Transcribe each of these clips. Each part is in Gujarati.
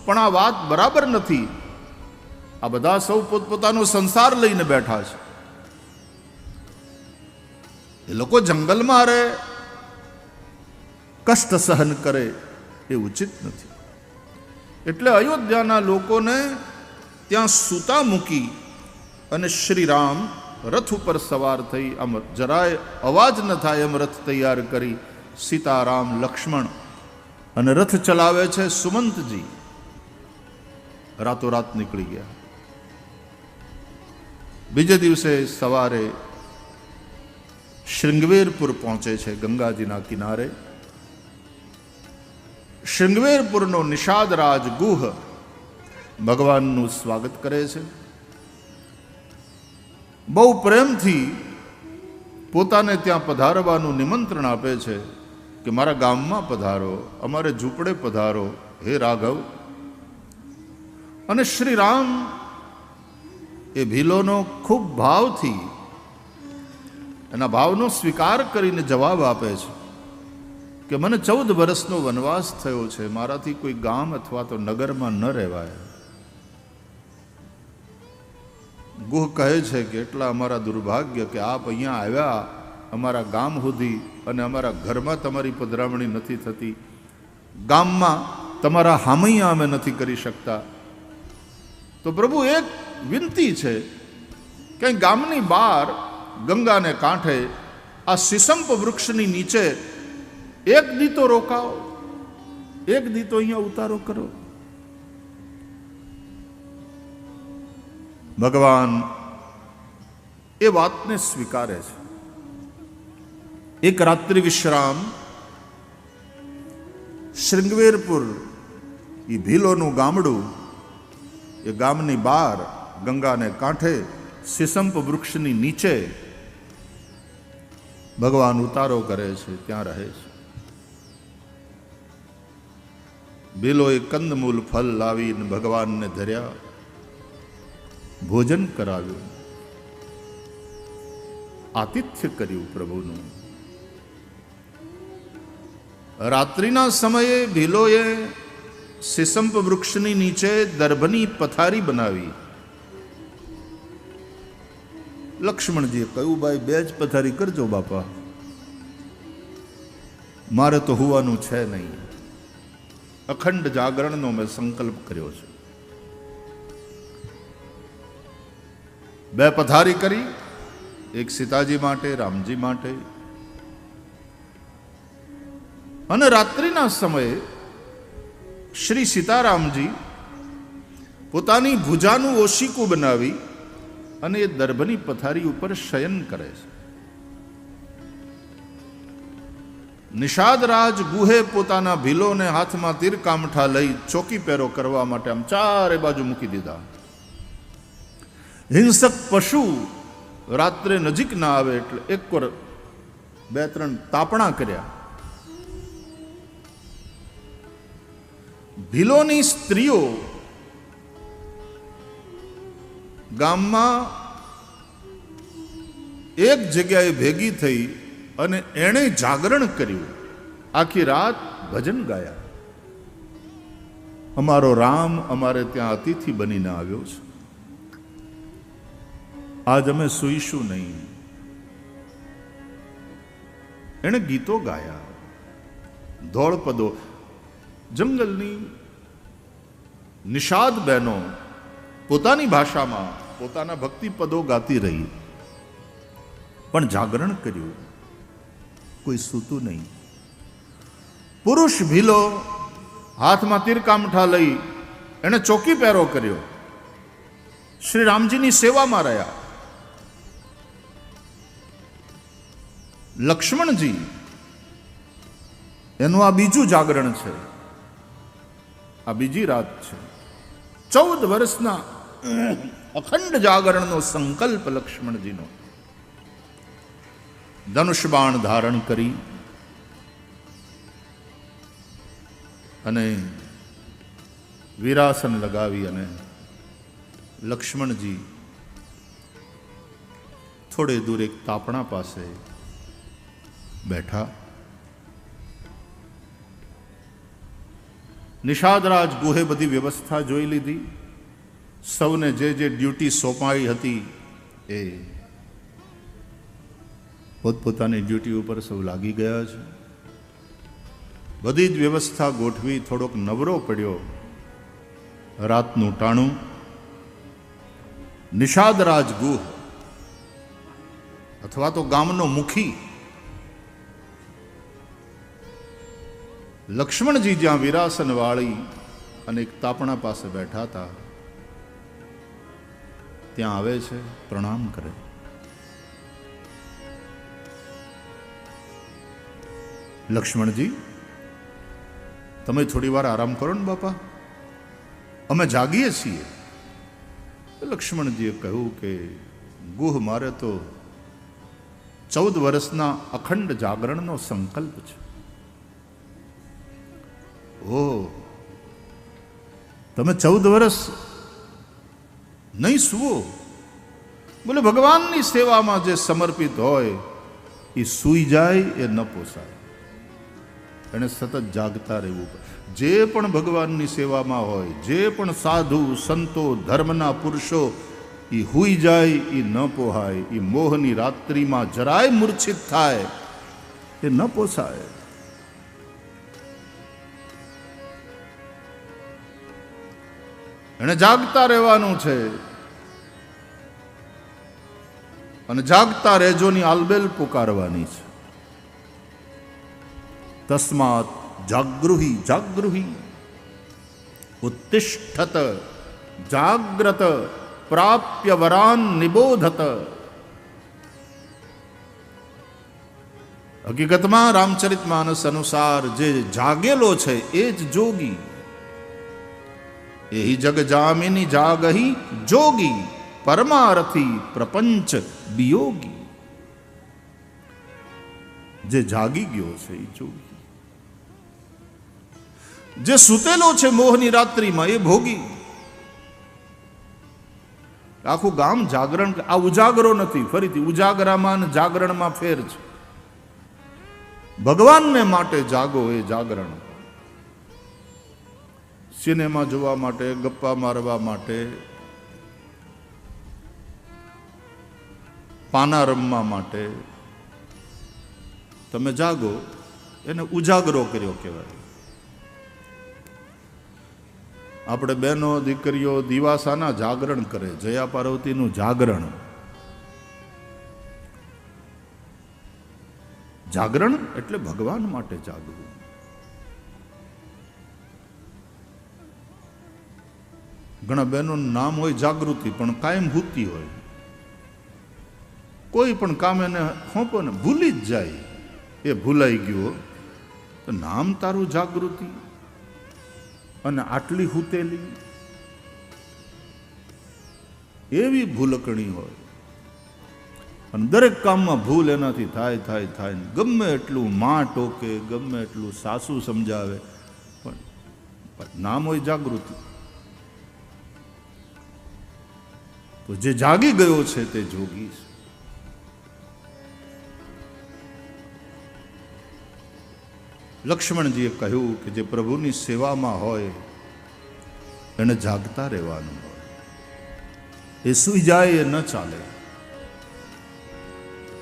પણ આ વાત બરાબર નથી. આ બધા સૌ પોતપોતાનો સંસાર લઈને બેઠા છે. એ લોકો જંગલમાં રહે, કષ્ટ સહન કરે એ ઉચિત નથી. એટલે અયોધ્યાના લોકોને ત્યાં સૂતા મૂકી અને શ્રી રામ રથ ઉપર સવાર થઈ, આમ જરાય અવાજ ન થાય એમ રથ તૈયાર કરી સીતારામ લક્ષ્મણ અને રથ ચલાવે છે સુમંતજી. રાતોરાત નીકળી ગયા. બીજે દિવસે સવારે શૃંગવેરપુર પહોંચે છે, ગંગાજીના કિનારે. શૃંગવેરપુરનો નિષાદરાજ ગુહ ભગવાનનું સ્વાગત કરે છે. બહુ પ્રેમથી પોતાને ત્યાં પધારવાનું નિમંત્રણ આપે છે કે મારા ગામમાં પધારો, અમારે ઝૂંપડે પધારો હે રાઘવ. અને શ્રી રામ એ ભીલોનો ખૂબ ભાવથી એના ભાવનો સ્વીકાર કરીને જવાબ આપે છે કે મને 14 વર્ષનો વનવાસ થયો છે, મારાથી કોઈ ગામ અથવા તો નગરમાં ન રહેવાય. ગુહ કહે છે કે એટલા અમારા દુર્ભાગ્ય કે આપ અહીંયા આવ્યા અમારા ગામ સુધી અને અમારા ઘરમાં તમારી પધરામણી નથી થતી, ગામમાં તમારા હામૈયા અમે નથી કરી શકતા. તો પ્રભુ એક વિનંતી છે કે ગામની બહાર ગંગાને કાંઠે આ સિસંપ વૃક્ષની નીચે એક દી તો રોકાઓ, એક દી તો અહીંયા ઉતારો કરો. ભગવાન એ વાતને સ્વીકારે છે. એક રાત્રિ વિશ્રામ શૃંગવેરપુર એ ભીલોનું ગામડું, એ ગામની બહાર ગંગાને કાંઠે સિસંપ વૃક્ષની નીચે ભગવાન ઉતારો કરે છે, ત્યાં રહે છે. ભીલોએ કંદમૂલ ફલ લાવીને ભગવાનને ધર્યા, ભોજન કરાવ્યું, આતિથ્ય કર્યું પ્રભુનું. રાત્રિના સમયે ભીલોએ સિસંપ વૃક્ષની નીચે દર્ભની પથારી બનાવી. લક્ષ્મણજીએ કહ્યું ભાઈ 2 જ પથારી કરજો બાપા, મારે તો હોવાનું છે નહીં. અખંડ જાગરણનો મેં સંકલ્પ કર્યો છે. 2 પથારી કરી, એક સીતાજી માટે, રામજી માટે. અને રાત્રિના સમયે શ્રી સીતારામજી પોતાની ભુજાનું ઓશીકું બનાવી અને એ દર્ભની પથારી ઉપર શયન કરે છે. નિષાદરાજ ગુહે પોતાના ભીલોને હાથમાં તીરકામઠા લઈ ચોકી પહેરો કરવા માટે આમ ચારે બાજુ મૂકી દીધા. હિંસક પશુ રાત્રે નજીક ના આવે એટલે એકવાર 2-3 તાપણા કર્યા. ભીલોની સ્ત્રીઓ ગામમાં એક જગ્યાએ ભેગી થઈ અને એણે જાગરણ કર્યું. આખી રાત ભજન ગાયા. અમારો રામ અમારે ત્યાં અતિથિ બનીને આવ્યો છે, આજ અમે સૂઈશું નહીં. એણે ગીતો ગાયા, ધોળપદો. જંગલની નિષાદ બહેનો પોતાની ભાષામાં પોતાના ભક્તિ પદો ગાતી રહી, પણ જાગરણ કર્યું, કોઈ સૂતું નહીં. પુરુષ ભીલો હાથમાં તીરકામઠા લઈ એણે ચોકી પહેરો કર્યો, શ્રી રામજીની સેવામાં રહ્યા. લક્ષ્મણજી એનું આ બીજું જાગરણ છે, આ બીજી રાત છે. 14 વર્ષના અખંડ જાગરણનો સંકલ્પ લક્ષ્મણજીનો. ધનુષ બાણ ધારણ કરી અને વીરાસન લગાવી અને લક્ષ્મણજી થોડે દૂર એક તાપણા પાસે બેઠા. નિષાદરાજ ગુહે બધી વ્યવસ્થા જોઈ લીધી. સૌને જે ડ્યુટી સોંપાઈ હતી એ પોતપોતાની ડ્યુટી ઉપર સૌ લાગી ગયા છે. બધી જ વ્યવસ્થા ગોઠવી થોડોક નવરો પડ્યો. રાતનું ટાણું. નિષાદરાજ ગુહ અથવા તો ગામનો મુખી લક્ષ્મણજી જ્યાં વિરાસન વાળી અને એક તાપણા પાસે બેઠા હતા ત્યાં આવે છે, પ્રણામ કરે. લક્ષ્મણજી, તમે થોડી વાર આરામ કરો ને બાપા, અમે જાગીએ છીએ. લક્ષ્મણજીએ કહ્યું કે ગુહ, મારે તો 14 વર્ષના અખંડ જાગરણનો સંકલ્પ છે. ઓ, તમે 14 વર્ષ નહીં સુવો? બોલે, ભગવાનની સેવામાં જે સમર્પિત હોય એ સૂઈ જાય એ ન પોસાય. એને સતત જાગતા રહેવું પડે. જે પણ ભગવાનની સેવામાં હોય, જે પણ સાધુ સંતો ધર્મના પુરુષો, એ હુઈ જાય એ ન પોહાય. એ મોહની રાત્રિમાં જરાય મૂર્છિત થાય એ ન પોસાય. એને જાગતા રહેવાનું છે અને જાગતા રહેજોની આલબેલ પુકારવાની છે. તસ્માત જાગૃહી જાગૃહી ઉત્તિષ્ઠત જાગ્રત પ્રાપ્ય વરાન નિબોધત. હકીકતમાં રામચરિતમાનસ અનુસાર જે જાગેલો છે એ જ જોગી. એહી જગ જામિની જાગહી જોગી પરમારથી પ્રપંચ વિયોગી. જે જાગી ગયો છે એ જોગી. જે સૂતેલો છે મોહની રાત્રિમાં એ ભોગી. આખું ગામ જાગરણ. આ ઉજાગરો નથી, ફરીથી ઉજાગરામાં અને જાગરણમાં ફેર છે. ભગવાનને માટે જાગો એ જાગરણ. સિનેમા જોવા માટે, ગપ્પા મારવા માટે, પાના રમવા માટે તમે જાગો એને ઉજાગરો કર્યો કહેવાય. આપણે બહેનો દીકરીઓ દિવાસાના જાગરણ કરે, જયા પાર્વતીનું જાગરણ. જાગરણ એટલે ભગવાન માટે જાગવું. ઘણા બહેનોનું નામ હોય જાગૃતિ, પણ કાયમ ભૂતી હોય. કોઈ પણ કામ એને સોંપો ને ભૂલી જ જાય. એ ભૂલાઈ ગયો તો નામ તારું જાગૃતિ અને આટલી હૂતેલી. એવી ભૂલકણી હોય અને દરેક કામમાં ભૂલ એનાથી થાય થાય થાય. ગમે એટલું માં ટોકે, ગમે એટલું સાસુ સમજાવે, પણ નામ હોય જાગૃતિ. તો જે જાગી ગયો છે તે જોગી છે. લક્ષ્મણજીએ કહ્યું કે જે પ્રભુની સેવામાં હોય એને જાગતા રહેવાનું હોય. એ સૂઈ જાય એ ન ચાલે.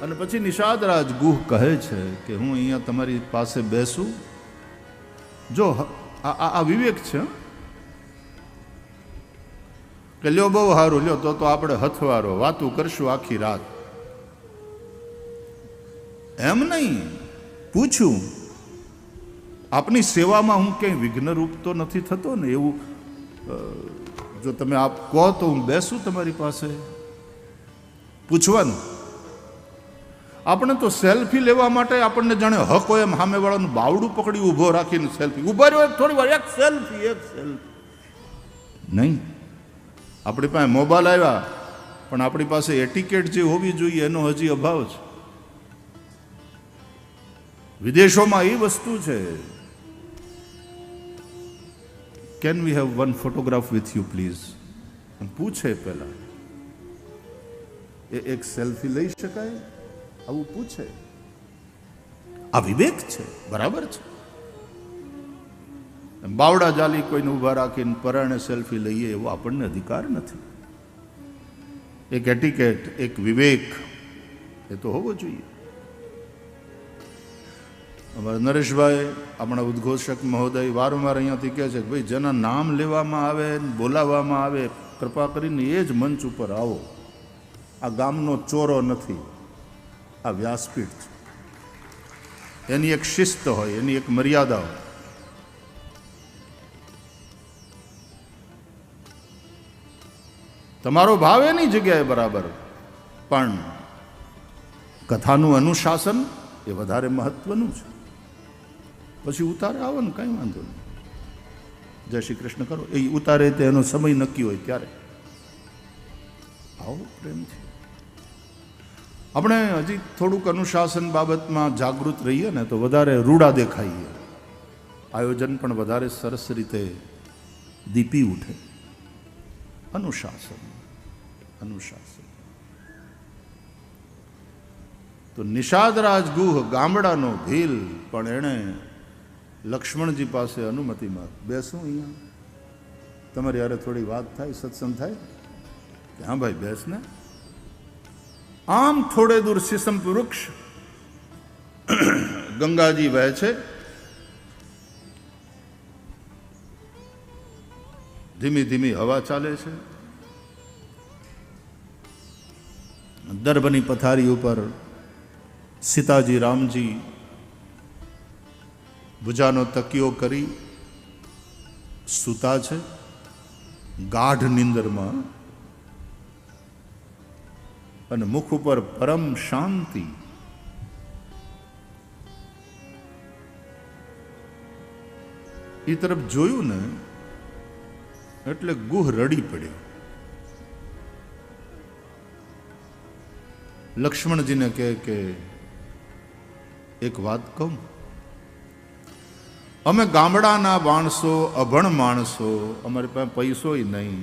અને પછી નિષાદરાજ ગુહ કહે છે કે હું અહીંયા તમારી પાસે બેસું. જો આ વિવેક છે કે લ્યો બહુ સારું, લ્યો તો આપણે હથવારો વાતું કરશું આખી રાત. એમ નહીં, પૂછું આપની સેવામાં હું ક્યાંય વિઘ્નરૂપ તો નથી થતો ને? એવું જો તમે આપ કહો તો હું બેસું તમારી પાસે. પૂછવાનું. આપણે તો સેલ્ફી લેવા માટે આપણને જાણે હક હોય એમ સામેવાળાનું બાવડું પકડી ઊભો રાખીને સેલ્ફી. ઉભા રહ્યો થોડી વાર, એક સેલ્ફી નહીં. આપણી પાસે મોબાઈલ આવ્યા પણ આપણી પાસે એટિકેટ જે હોવી જોઈએ એનો હજી અભાવ છે. વિદેશોમાં એ વસ્તુ છે. Can we have one photograph with you please? પૂછે પહેલા એક સેલ્ફી લઈ શકાય? આવું પૂછે. આ વિવેક છે, બરાબર છે. બાવડા જાલી કોઈને ઊભા રાખીને પરાણે સેલ્ફી લઈએ એવો આપણને અધિકાર નથી. એક એટિકેટ, એક વિવેક એ તો હોવો જોઈએ. અમારા નરેશભાઈ, આપણા ઉદ્ઘોષક મહોદય વારંવાર અહીંયાથી કહે છે કે ભાઈ જેના નામ લેવામાં આવે, બોલાવવામાં આવે, કૃપા કરીને એ જ મંચ ઉપર આવો. આ ગામનો ચોરો નથી, આ વ્યાસપીઠ છે. એની એક શિસ્ત હોય, એની એક મર્યાદા હોય. તમારો ભાવ એની જગ્યાએ બરાબર, પણ કથાનું અનુશાસન એ વધારે મહત્વનું છે. પછી ઉતારે આવો ને કંઈ વાંધો નહીં, જય શ્રી કૃષ્ણ કરો. એ ઉતારે તે એનો સમય નક્કી હોય ત્યારે આવો પ્રેમથી. આપણે હજી થોડુંક અનુશાસન બાબતમાં જાગૃત રહીએ ને તો વધારે રૂડા દેખાઈએ, આયોજન પણ વધારે સરસ રીતે દીપી ઉઠે. અનુશાસન, અનુશાસન. તો નિષાદરાજ ગુહ ગામડાનો ભીલ, પણ એણે લક્ષ્મણજી પાસે અનુમતિ માંગી. બેસું અહીંયા, તમારી યારે થોડી વાત થાય, સત્સંગ થાય? કે હા ભાઈ બેસ ને. આમ થોડે દૂર સીસમ વૃક્ષ, ગંગાજી વહે છે. ધીમી ધીમી હવા ચાલે છે. દર્ભની પથારી ઉપર સીતાજી રામજી ભુજાનો તકિયો કરી સૂતા છે ગાઢ નિંદરમાં, અને મુખ ઉપર પરમ શાંતિ. એ તરફ જોયું ને એટલે ગુહ રડી પડ્યો. લક્ષ્મણજીને કહે કે એક વાત કહું, અમે ગામડાના માણસો, અભણ માણસો, અમારી પાસે પૈસોય નહીં,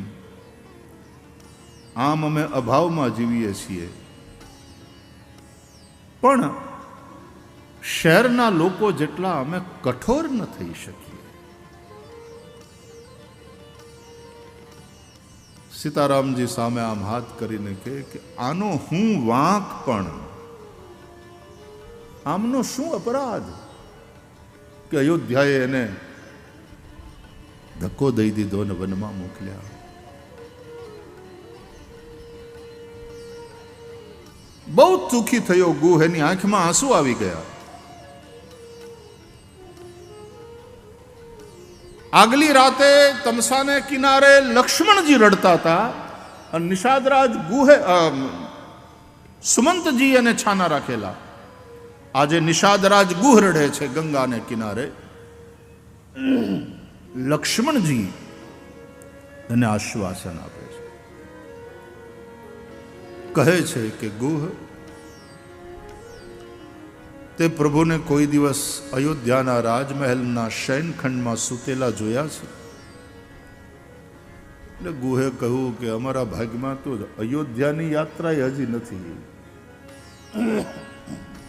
આમ અમે અભાવમાં જીવીએ છીએ, પણ શહેરના લોકો જેટલા અમે કઠોર ન થઈ શકીએ. સીતારામજી સામે આમ હાથ કરીને કહે કે આનો હું વાંક, પણ આમનો શું અપરાધ કે અયોધ્યાએ એને ધક્કો દઈ દીધો ને વનમાં મોકલ્યા. બહુ દુઃખી થયો ગુહ, એની આંખમાં આંસુ આવી ગયા. આગલી રાતે તમસાને કિનારે લક્ષ્મણજી રડતા હતા અને નિષાદરાજ ગુહે સુમંતજી એને છાના રાખેલા. આજે નિષાદરાજ ગુહ રડે છે ગંગાને કિનારે. લક્ષ્મણજી એને આશ્વાસન આપે છે, કહે છે કે ગુહ, તે પ્રભુને કોઈ દિવસ અયોધ્યાના રાજમહેલના શયનખંડમાં સૂતેલા જોયા છે? એટલે ગુહે કહ્યું કે અમારા ભાગમાં તો અયોધ્યાની યાત્રા હજી નથી,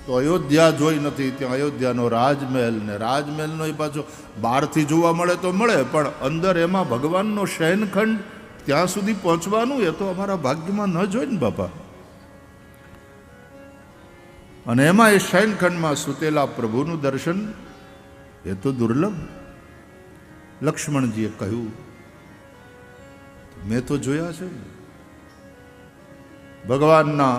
તો અયોધ્યા જોઈ નથી. ત્યાં અયોધ્યાનો રાજમહેલ, ને રાજમહેલનો એ પાછો બહારથી જોવા મળે તો મળે, પણ અંદર એમાં ભગવાનનો શયનખંડ, ત્યાં સુધી પહોંચવાનું એ તો અમારા ભાગ્યમાં ન જોઈ ને બાપા. અને એમાં એ શયનખંડમાં સૂતેલા પ્રભુનું દર્શન એ તો દુર્લભ. લક્ષ્મણજીએ કહ્યું, મેં તો જોયા છે ભગવાનના